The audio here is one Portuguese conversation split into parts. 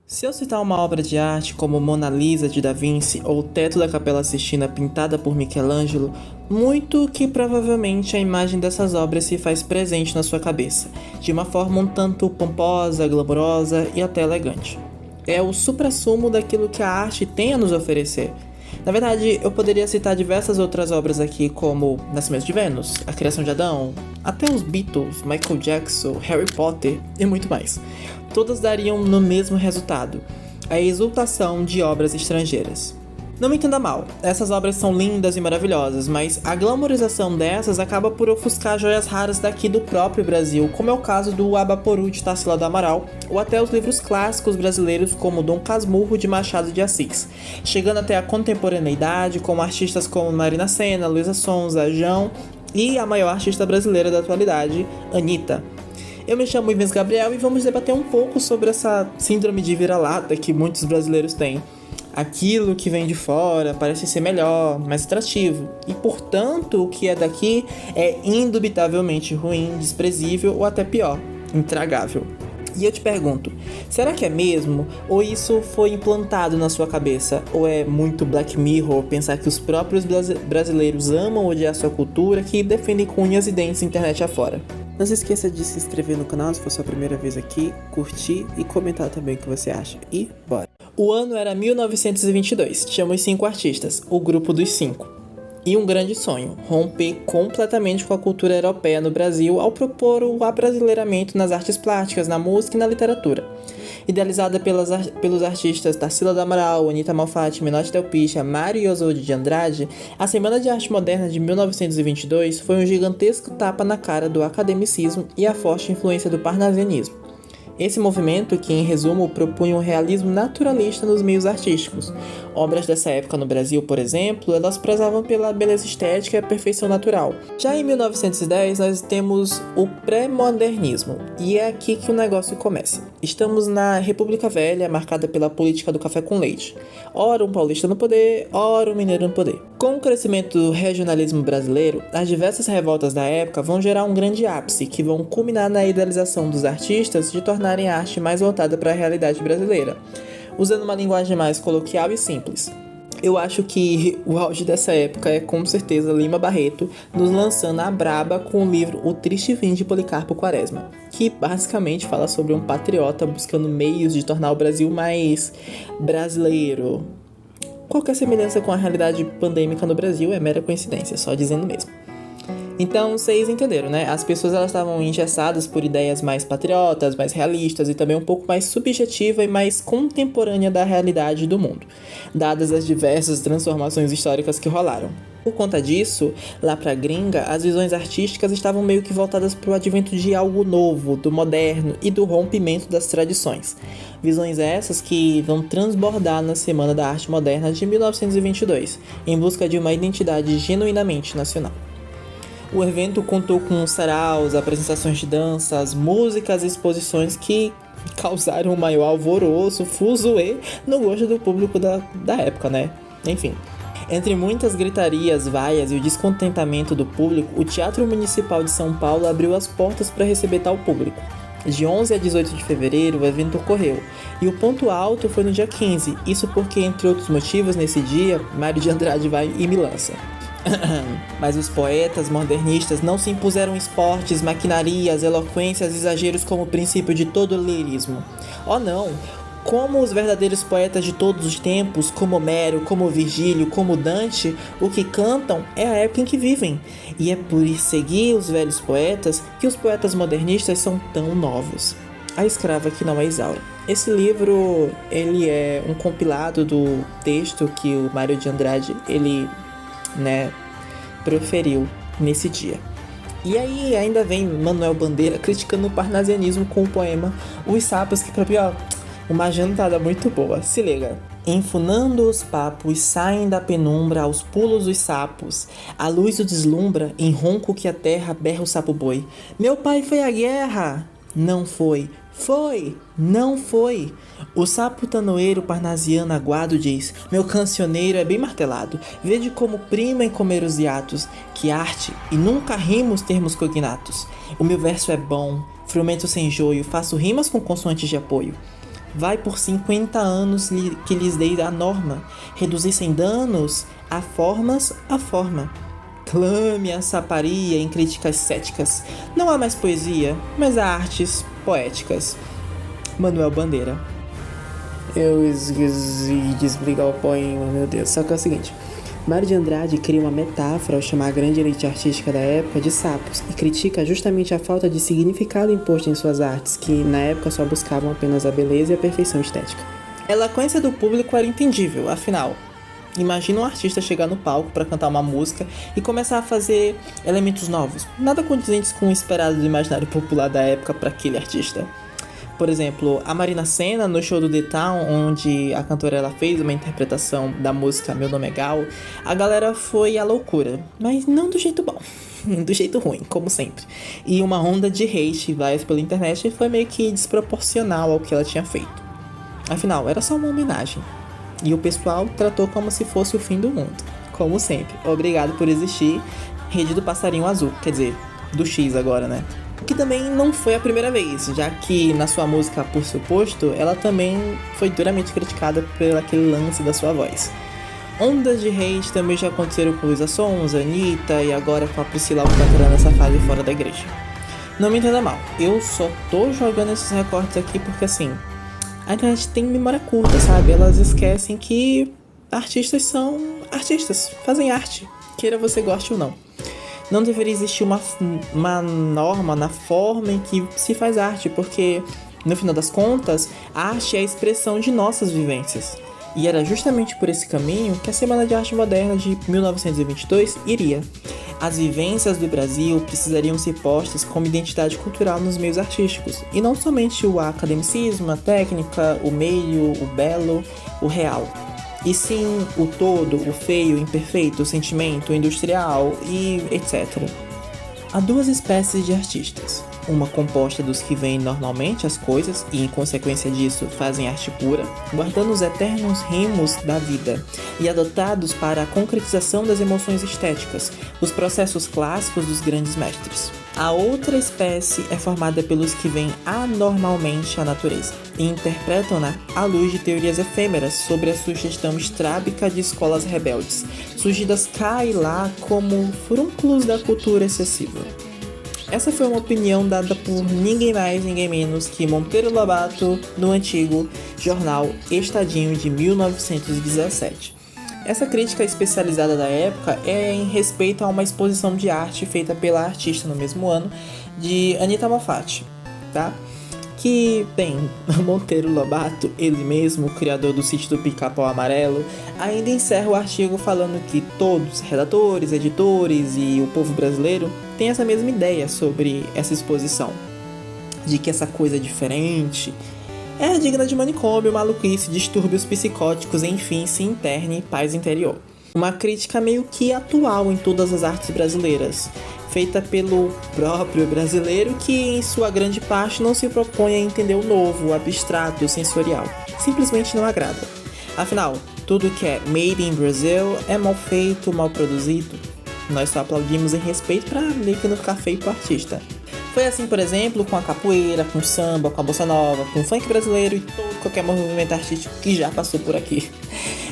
Se eu citar uma obra de arte como Mona Lisa de Da Vinci ou o Teto da Capela Sistina pintada por Michelangelo, muito que provavelmente a imagem dessas obras se faz presente na sua cabeça, de uma forma um tanto pomposa, glamourosa e até elegante. É o suprassumo daquilo que a arte tem a nos oferecer. Na verdade, eu poderia citar diversas outras obras aqui, como Nascimento de Vênus, A Criação de Adão, até os Beatles, Michael Jackson, Harry Potter e muito mais. Todas dariam no mesmo resultado, a exultação de obras estrangeiras. Não me entenda mal, essas obras são lindas e maravilhosas, mas a glamourização dessas acaba por ofuscar joias raras daqui do próprio Brasil, como é o caso do Abaporu de Tarsila do Amaral, ou até os livros clássicos brasileiros como Dom Casmurro de Machado de Assis, chegando até a contemporaneidade com artistas como Marina Sena, Luísa Sonza, João e a maior artista brasileira da atualidade, Anitta. Eu me chamo Ivens Gabriel e vamos debater um pouco sobre essa síndrome de vira-lata que muitos brasileiros têm. Aquilo que vem de fora parece ser melhor, mais atrativo, e portanto o que é daqui é indubitavelmente ruim, desprezível ou até pior, intragável. E eu te pergunto, será que é mesmo? Ou isso foi implantado na sua cabeça? Ou é muito Black Mirror pensar que os próprios brasileiros amam odiar sua cultura que defendem com unhas e dentes internet afora? Não se esqueça de se inscrever no canal se for sua primeira vez aqui, curtir e comentar também o que você acha. E bora! O ano era 1922, tínhamos 5 artistas, o Grupo dos 5. E um grande sonho, romper completamente com a cultura europeia no Brasil ao propor o abrasileiramento nas artes plásticas, na música e na literatura. Idealizada pelos artistas Tarsila do Amaral, Anitta Malfatti, Menotti Del Picha, Mário Isolde de Andrade, a Semana de Arte Moderna de 1922 foi um gigantesco tapa na cara do academicismo e a forte influência do parnasianismo. Esse movimento, que em resumo propunha um realismo naturalista nos meios artísticos. Obras dessa época no Brasil, por exemplo, elas prezavam pela beleza estética e a perfeição natural. Já em 1910, nós temos o pré-modernismo, e é aqui que o negócio começa. Estamos na República Velha, marcada pela política do café com leite. Ora um paulista no poder, ora um mineiro no poder. Com o crescimento do regionalismo brasileiro, as diversas revoltas da época vão gerar um grande ápice, que vão culminar na idealização dos artistas de tornarem a arte mais voltada para a realidade brasileira, usando uma linguagem mais coloquial e simples. Eu acho que o auge dessa época é com certeza Lima Barreto nos lançando a braba com o livro O Triste Fim de Policarpo Quaresma, que basicamente fala sobre um patriota buscando meios de tornar o Brasil mais brasileiro. Qualquer semelhança com a realidade pandêmica no Brasil é mera coincidência, só dizendo mesmo. Então, vocês entenderam, né? As pessoas elas estavam engessadas por ideias mais patriotas, mais realistas e também um pouco mais subjetiva e mais contemporânea da realidade do mundo, dadas as diversas transformações históricas que rolaram. Por conta disso, lá pra gringa, as visões artísticas estavam meio que voltadas para o advento de algo novo, do moderno e do rompimento das tradições. Visões essas que vão transbordar na Semana da Arte Moderna de 1922, em busca de uma identidade genuinamente nacional. O evento contou com saraus, apresentações de danças, músicas e exposições que causaram o maior alvoroço, fuzuê, no gosto do público da época, né? Enfim. Entre muitas gritarias, vaias e o descontentamento do público, o Teatro Municipal de São Paulo abriu as portas para receber tal público. De 11 a 18 de fevereiro, o evento ocorreu, e o ponto alto foi no dia 15, isso porque, entre outros motivos, nesse dia, Mário de Andrade vai e me lança. Mas os poetas modernistas não se impuseram esportes, maquinarias, eloquências e exageros como princípio de todo lirismo. Oh não! Como os verdadeiros poetas de todos os tempos, como Homero, como Virgílio, como Dante, o que cantam é a época em que vivem. E é por seguir os velhos poetas que os poetas modernistas são tão novos. A Escrava que não é Isaura. Esse livro, ele é um compilado do texto que o Mário de Andrade, proferiu nesse dia. E aí ainda vem Manuel Bandeira criticando o parnasianismo com o poema Os Sapos, que pra mim, uma jantada muito boa. Se liga. Enfunando os papos, saem da penumbra aos pulos os sapos. A luz o deslumbra, em ronco que a terra berra o sapo-boi. Meu pai foi à guerra! Não foi. Foi! Não foi! O sapo tanoeiro parnasiano aguado diz: meu cancioneiro é bem martelado, vede como prima em comer os hiatos, que arte, e nunca rimos termos cognatos. O meu verso é bom, frumento sem joio, faço rimas com consoantes de apoio. Vai por 50 anos que lhes dei a norma. Reduzir sem danos a formas a forma. Clame a saparia em críticas céticas. Não há mais poesia, mas há artes poéticas. Manuel Bandeira. Eu esqueci de explicar o poema, meu Deus. Só que é o seguinte: Mário de Andrade cria uma metáfora ao chamar a grande elite artística da época de sapos e critica justamente a falta de significado imposto em suas artes, que na época só buscavam apenas a beleza e a perfeição estética. A eloquência do público era entendível, afinal, imagina um artista chegar no palco para cantar uma música e começar a fazer elementos novos, nada condizentes com o esperado do imaginário popular da época para aquele artista. Por exemplo, a Marina Sena, no show do The Town, onde a cantora ela fez uma interpretação da música Meu Nome é Gal, a galera foi à loucura, mas não do jeito bom, do jeito ruim, como sempre. E uma onda de hate vai pela internet foi meio que desproporcional ao que ela tinha feito. Afinal, era só uma homenagem. E o pessoal tratou como se fosse o fim do mundo. Como sempre, obrigado por existir, Rede do Passarinho Azul, quer dizer, do X agora, né? Que também não foi a primeira vez, já que na sua música Por Suposto, ela também foi duramente criticada por aquele lance da sua voz. Ondas de hate também já aconteceram com Luísa Sonza, Anitta e agora com a Priscila Alcântara nessa fase fora da igreja. Não me entenda mal, eu só tô jogando esses recortes aqui porque assim, a internet tem memória curta, sabe? Elas esquecem que artistas são artistas, fazem arte, queira você goste ou não. Não deveria existir uma norma na forma em que se faz arte, porque, no final das contas, a arte é a expressão de nossas vivências. E era justamente por esse caminho que a Semana de Arte Moderna de 1922 iria. As vivências do Brasil precisariam ser postas como identidade cultural nos meios artísticos, e não somente o academicismo, a técnica, o meio, o belo, o real. E sim o todo, o feio, o imperfeito, o sentimento, o industrial e etc. Há duas espécies de artistas. Uma composta dos que veem normalmente as coisas e, em consequência disso, fazem arte pura, guardando os eternos rimos da vida e adotados para a concretização das emoções estéticas, os processos clássicos dos grandes mestres. A outra espécie é formada pelos que veem anormalmente a natureza e interpretam-na à luz de teorias efêmeras sobre a sugestão estrábica de escolas rebeldes, surgidas cá e lá como furúnculos da cultura excessiva. Essa foi uma opinião dada por ninguém mais, ninguém menos que Monteiro Lobato no antigo jornal Estadinho de 1917. Essa crítica especializada da época é em respeito a uma exposição de arte feita pela artista no mesmo ano, de Anita Moffat, tá? Que, bem, Monteiro Lobato, ele mesmo, o criador do Sítio do Pica-Pau Amarelo, ainda encerra o artigo falando que todos, redatores, editores e o povo brasileiro, têm essa mesma ideia sobre essa exposição, de que essa coisa diferente é digna de manicômio, maluquice, distúrbios psicóticos, enfim, se interne paz interior. Uma crítica meio que atual em todas as artes brasileiras, feita pelo próprio brasileiro que, em sua grande parte, não se propõe a entender o novo, o abstrato, o sensorial. Simplesmente não agrada. Afinal, tudo que é made in Brazil é mal feito, mal produzido. Nós só aplaudimos em respeito para meio que não ficar feio pro artista. Foi assim, por exemplo, com a capoeira, com o samba, com a bossa nova, com o funk brasileiro e todo qualquer movimento artístico que já passou por aqui.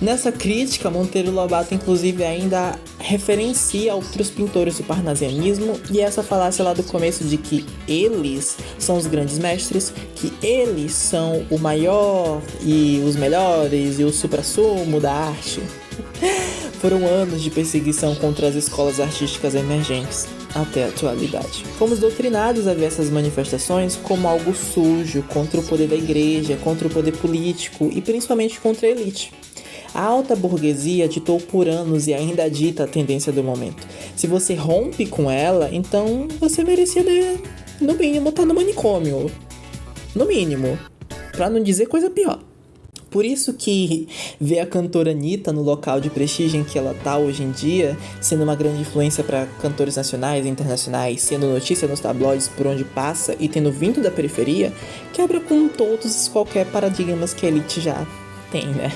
Nessa crítica, Monteiro Lobato inclusive ainda referencia outros pintores do parnasianismo e essa falácia lá do começo de que eles são os grandes mestres, que eles são o maior e os melhores e o suprassumo da arte. Foram anos de perseguição contra as escolas artísticas emergentes, até a atualidade. Fomos doutrinados a ver essas manifestações como algo sujo, contra o poder da igreja, contra o poder político e principalmente contra a elite. A alta burguesia ditou por anos e ainda dita a tendência do momento. Se você rompe com ela, então você merecia, no mínimo, estar no manicômio. No mínimo. Pra não dizer coisa pior. Por isso que ver a cantora Anitta no local de prestígio em que ela tá hoje em dia, sendo uma grande influência para cantores nacionais e internacionais, sendo notícia nos tabloides por onde passa e tendo vindo da periferia, quebra com todos e qualquer paradigmas que a elite já tem, né?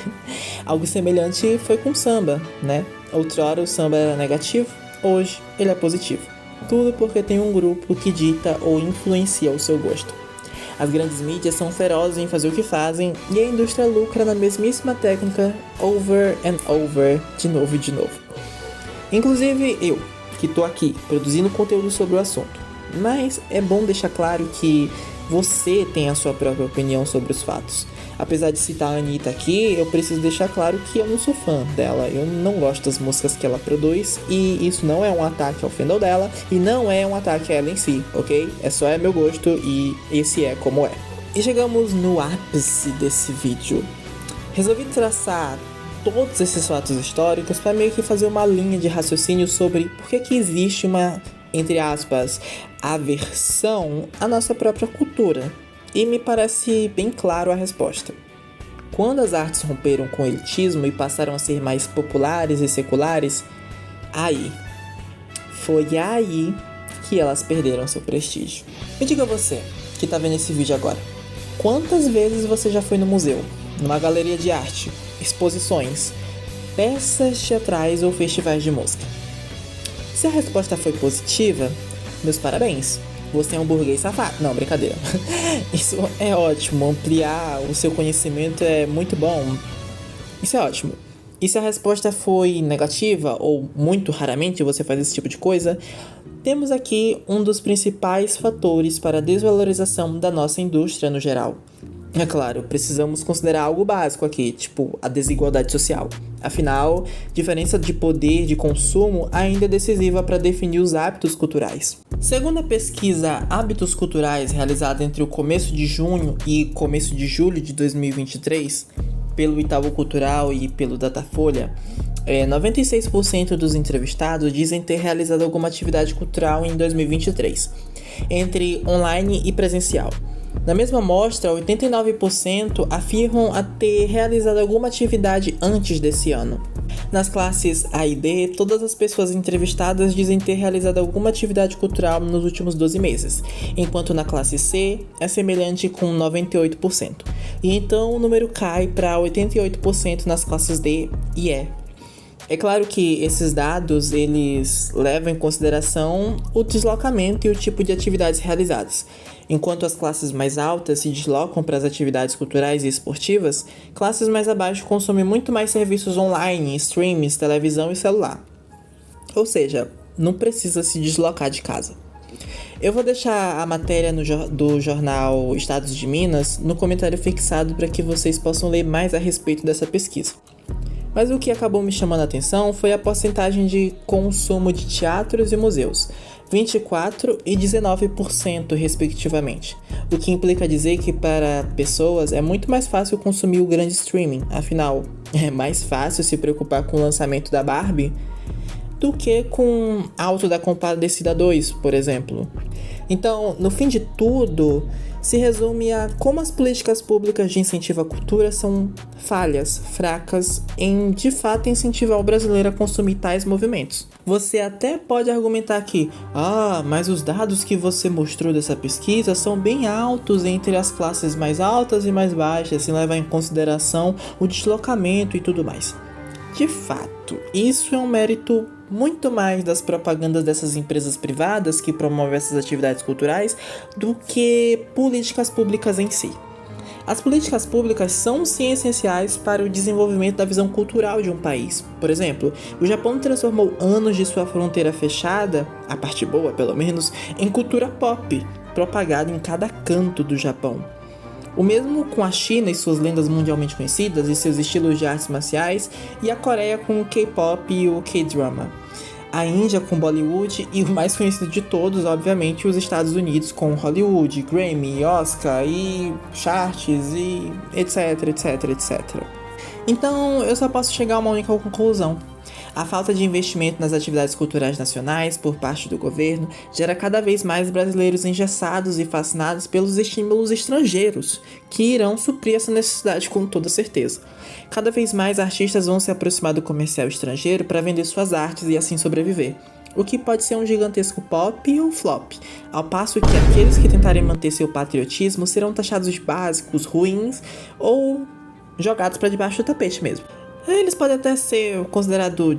Algo semelhante foi com o samba, né? Outrora o samba era negativo, hoje ele é positivo. Tudo porque tem um grupo que dita ou influencia o seu gosto. As grandes mídias são ferozes em fazer o que fazem e a indústria lucra na mesmíssima técnica over and over, de novo e de novo. Inclusive eu, que tô aqui produzindo conteúdo sobre o assunto. Mas é bom deixar claro que você tem a sua própria opinião sobre os fatos. Apesar de citar a Anitta aqui, eu preciso deixar claro que eu não sou fã dela. Eu não gosto das músicas que ela produz e isso não é um ataque ao fandom dela e não é um ataque a ela em si, ok? É meu gosto e esse é como é. E chegamos no ápice desse vídeo. Resolvi traçar todos esses fatos históricos para meio que fazer uma linha de raciocínio sobre por que existe uma, entre aspas, aversão à nossa própria cultura. E me parece bem claro a resposta. Quando as artes romperam com o elitismo e passaram a ser mais populares e seculares, foi aí que elas perderam seu prestígio. Me diga você, que tá vendo esse vídeo agora, quantas vezes você já foi no museu, numa galeria de arte, exposições, peças teatrais ou festivais de música? Se a resposta foi positiva, meus parabéns. Você é um burguês safado. Não, brincadeira. Isso é ótimo. Ampliar o seu conhecimento é muito bom. Isso é ótimo. E se a resposta foi negativa, ou muito raramente você faz esse tipo de coisa, temos aqui um dos principais fatores para a desvalorização da nossa indústria no geral. É claro, precisamos considerar algo básico aqui, tipo a desigualdade social. Afinal, diferença de poder de consumo ainda é decisiva para definir os hábitos culturais. Segundo a pesquisa Hábitos Culturais, realizada entre o começo de junho e começo de julho de 2023, pelo Itaú Cultural e pelo Datafolha, 96% dos entrevistados dizem ter realizado alguma atividade cultural em 2023, entre online e presencial. Na mesma amostra, 89% afirmam a ter realizado alguma atividade antes desse ano. Nas classes A e D, todas as pessoas entrevistadas dizem ter realizado alguma atividade cultural nos últimos 12 meses, enquanto na classe C é semelhante com 98%. E então o número cai para 88% nas classes D e E. É claro que esses dados, eles levam em consideração o deslocamento e o tipo de atividades realizadas. Enquanto as classes mais altas se deslocam para as atividades culturais e esportivas, classes mais abaixo consomem muito mais serviços online, streams, televisão e celular. Ou seja, não precisa se deslocar de casa. Eu vou deixar a matéria do jornal Estados de Minas no comentário fixado para que vocês possam ler mais a respeito dessa pesquisa. Mas o que acabou me chamando a atenção foi a porcentagem de consumo de teatros e museus, 24% e 19% respectivamente, o que implica dizer que para pessoas é muito mais fácil consumir o grande streaming, afinal, é mais fácil se preocupar com o lançamento da Barbie do que com Auto da Compadecida 2, por exemplo. Então, no fim de tudo, se resume a como as políticas públicas de incentivo à cultura são falhas, fracas em, de fato, incentivar o brasileiro a consumir tais movimentos. Você até pode argumentar que, mas os dados que você mostrou dessa pesquisa são bem altos entre as classes mais altas e mais baixas, sem levar em consideração o deslocamento e tudo mais. De fato, isso é um mérito muito mais das propagandas dessas empresas privadas que promovem essas atividades culturais do que políticas públicas em si. As políticas públicas são sim essenciais para o desenvolvimento da visão cultural de um país. Por exemplo, o Japão transformou anos de sua fronteira fechada, a parte boa pelo menos, em cultura pop, propagada em cada canto do Japão. O mesmo com a China e suas lendas mundialmente conhecidas e seus estilos de artes marciais, e a Coreia com o K-pop e o K-drama. A Índia com Bollywood e o mais conhecido de todos, obviamente, os Estados Unidos com Hollywood, Grammy, Oscar e charts e etc, etc, etc. Então, eu só posso chegar a uma única conclusão. A falta de investimento nas atividades culturais nacionais por parte do governo gera cada vez mais brasileiros engessados e fascinados pelos estímulos estrangeiros, que irão suprir essa necessidade com toda certeza. Cada vez mais artistas vão se aproximar do comercial estrangeiro para vender suas artes e assim sobreviver, o que pode ser um gigantesco pop ou flop, ao passo que aqueles que tentarem manter seu patriotismo serão taxados de básicos, ruins ou jogados para debaixo do tapete mesmo. Eles podem até ser considerados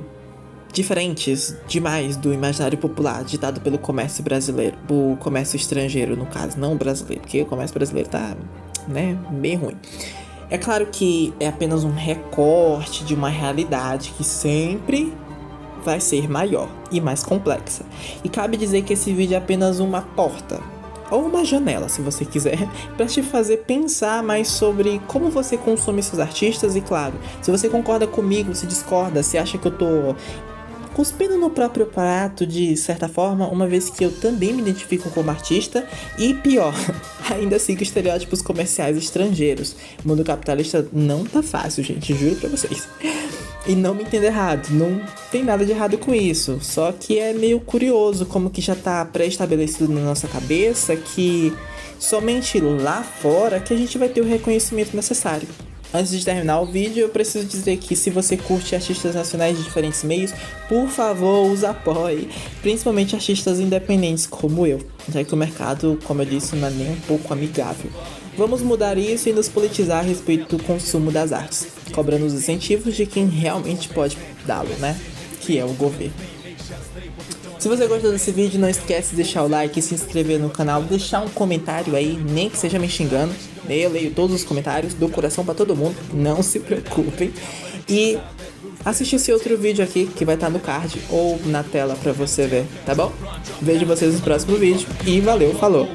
diferentes demais do imaginário popular ditado pelo comércio brasileiro, o comércio estrangeiro no caso, não o brasileiro, porque o comércio brasileiro tá, né, bem ruim. É claro que é apenas um recorte de uma realidade que sempre vai ser maior e mais complexa. E cabe dizer que esse vídeo é apenas uma porta, ou uma janela, se você quiser, para te fazer pensar mais sobre como você consome seus artistas. E claro, se você concorda comigo, se discorda, se acha que eu tô cuspindo no próprio prato de certa forma, uma vez que eu também me identifico como artista e pior, ainda sigo estereótipos comerciais estrangeiros. O mundo capitalista não tá fácil, gente, juro pra vocês. E não me entenda errado, não tem nada de errado com isso, só que é meio curioso como que já tá pré-estabelecido na nossa cabeça que somente lá fora que a gente vai ter o reconhecimento necessário. Antes de terminar o vídeo, eu preciso dizer que se você curte artistas nacionais de diferentes meios, por favor, os apoie, principalmente artistas independentes como eu, já que o mercado, como eu disse, não é nem um pouco amigável. Vamos mudar isso e nos politizar a respeito do consumo das artes, cobrando os incentivos de quem realmente pode dá-lo, né? Que é o governo. Se você gostou desse vídeo, não esquece de deixar o like, se inscrever no canal, deixar um comentário aí, nem que seja me xingando. Eu leio todos os comentários, dou coração pra todo mundo, não se preocupem. E assiste esse outro vídeo aqui, que vai estar no card ou na tela pra você ver, tá bom? Vejo vocês no próximo vídeo e valeu, falou!